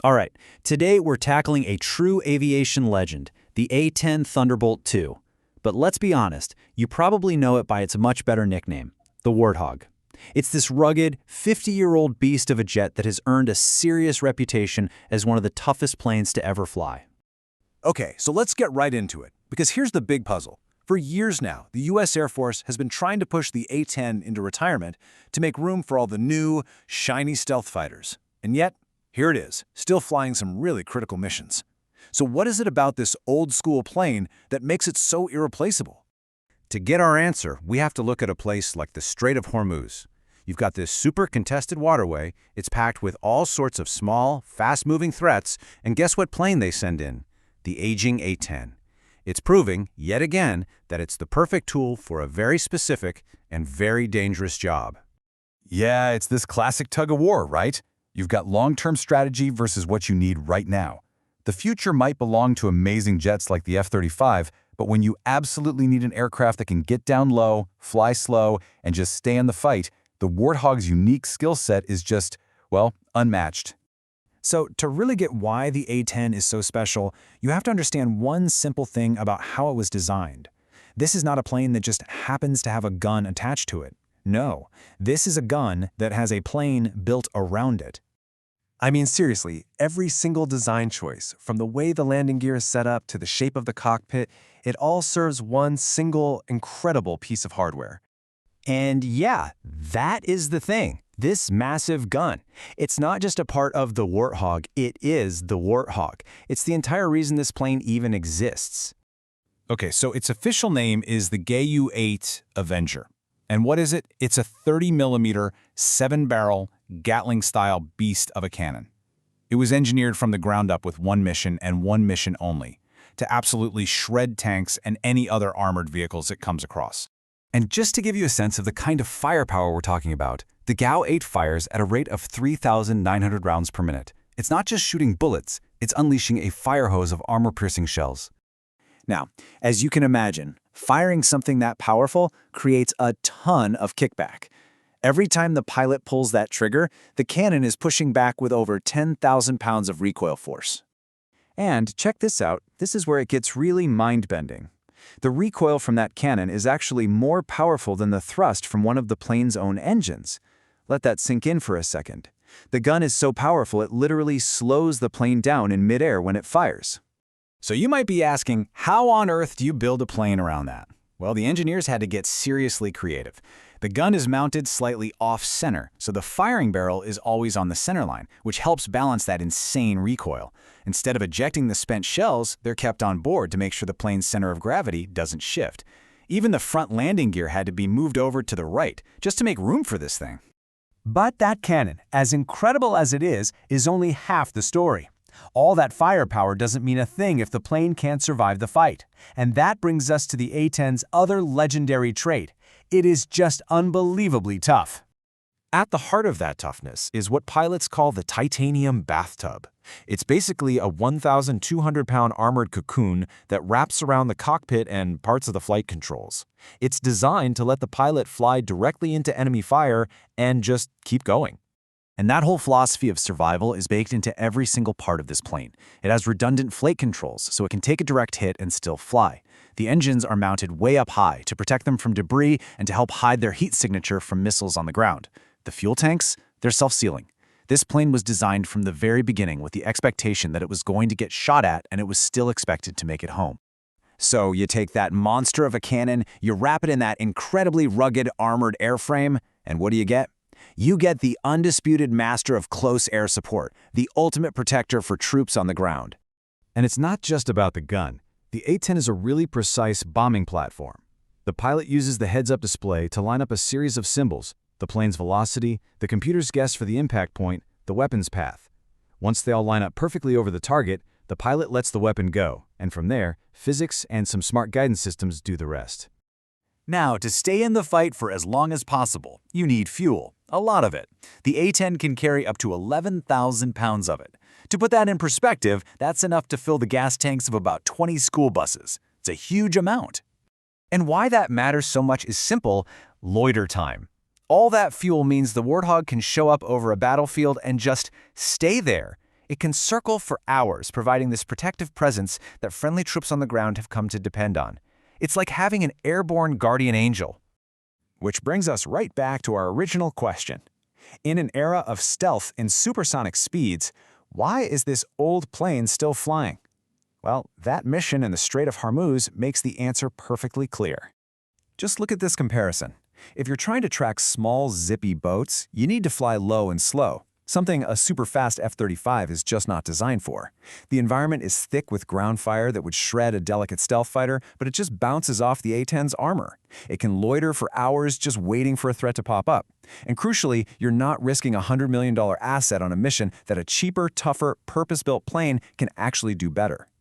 All right, today we're tackling a true aviation legend, the A10 Thunderbolt II. But let's be honest, you probably know it by its much better nickname, the Warthog. It's this rugged, 50-year-old beast of a jet that has earned a serious reputation as one of the toughest planes to ever fly. Okay, so let's get right into it, because here's the big puzzle. For years now, the U.S. Air Force has been trying to push the A-10 into retirement to make room for all the new, shiny stealth fighters. And yet, here it is, still flying some really critical missions. So what is it about this old-school plane that makes it so irreplaceable? To get our answer, we have to look at a place like the Strait of Hormuz. You've got this super contested waterway, it's packed with all sorts of small, fast-moving threats, and guess what plane they send in? The aging A-10. It's proving, yet again, that it's the perfect tool for a very specific and very dangerous job. Yeah, it's this classic tug-of-war, right? You've got long-term strategy versus what you need right now. The future might belong to amazing jets like the F-35, but when you absolutely need an aircraft that can get down low, fly slow, and just stay in the fight, the Warthog's unique skill set is just, well, unmatched. So to really get why the A-10 is so special, you have to understand one simple thing about how it was designed. This is not a plane that just happens to have a gun attached to it. No, this is a gun that has a plane built around it. I mean, seriously, every single design choice, from the way the landing gear is set up to the shape of the cockpit, it all serves one single, incredible piece of hardware. And yeah, that is the thing. This massive gun. It's not just a part of the Warthog, it is the Warthog. It's the entire reason this plane even exists. Okay, so its official name is the Gu-8 Avenger. And what is it? It's a 30mm, 7-barrel, Gatling-style beast of a cannon. It was engineered from the ground up with one mission and one mission only, to absolutely shred tanks and any other armored vehicles it comes across. And just to give you a sense of the kind of firepower we're talking about, the Gu-8 fires at a rate of 3,900 rounds per minute. It's not just shooting bullets, it's unleashing a fire hose of armor-piercing shells. Now, as you can imagine, firing something that powerful creates a ton of kickback. Every time the pilot pulls that trigger, the cannon is pushing back with over 10,000 pounds of recoil force. And check this out, this is where it gets really mind-bending. The recoil from that cannon is actually more powerful than the thrust from one of the plane's own engines. Let that sink in for a second. The gun is so powerful it literally slows the plane down in midair when it fires. So you might be asking, how on earth do you build a plane around that? Well, the engineers had to get seriously creative. The gun is mounted slightly off-center, so the firing barrel is always on the center line, which helps balance that insane recoil. Instead of ejecting the spent shells, they're kept on board to make sure the plane's center of gravity doesn't shift. Even the front landing gear had to be moved over to the right, just to make room for this thing. But that cannon, as incredible as it is only half the story. All that firepower doesn't mean a thing if the plane can't survive the fight. And that brings us to the A-10's other legendary trait. It is just unbelievably tough. At the heart of that toughness is what pilots call the titanium bathtub. It's basically a 1,200-pound armored cocoon that wraps around the cockpit and parts of the flight controls. It's designed to let the pilot fly directly into enemy fire and just keep going. And that whole philosophy of survival is baked into every single part of this plane. It has redundant flight controls, so it can take a direct hit and still fly. The engines are mounted way up high to protect them from debris and to help hide their heat signature from missiles on the ground. The fuel tanks, they're self-sealing. This plane was designed from the very beginning with the expectation that it was going to get shot at and it was still expected to make it home. So you take that monster of a cannon, you wrap it in that incredibly rugged armored airframe, and what do you get? You get the undisputed master of close air support, the ultimate protector for troops on the ground. And it's not just about the gun. The A-10 is a really precise bombing platform. The pilot uses the heads-up display to line up a series of symbols: the plane's velocity, the computer's guess for the impact point, the weapon's path. Once they all line up perfectly over the target, the pilot lets the weapon go, and from there, physics and some smart guidance systems do the rest. Now, to stay in the fight for as long as possible, you need fuel, a lot of it. The A-10 can carry up to 11,000 pounds of it. To put that in perspective, that's enough to fill the gas tanks of about 20 school buses. It's a huge amount. And why that matters so much is simple: loiter time. All that fuel means the Warthog can show up over a battlefield and just stay there. It can circle for hours, providing this protective presence that friendly troops on the ground have come to depend on. It's like having an airborne guardian angel. Which brings us right back to our original question. In an era of stealth and supersonic speeds, why is this old plane still flying? Well, that mission in the Strait of Hormuz makes the answer perfectly clear. Just look at this comparison. If you're trying to track small, zippy boats, you need to fly low and slow, something a super-fast F-35 is just not designed for. The environment is thick with ground fire that would shred a delicate stealth fighter, but it just bounces off the A-10's armor. It can loiter for hours just waiting for a threat to pop up. And crucially, you're not risking a $100 million asset on a mission that a cheaper, tougher, purpose-built plane can actually do better.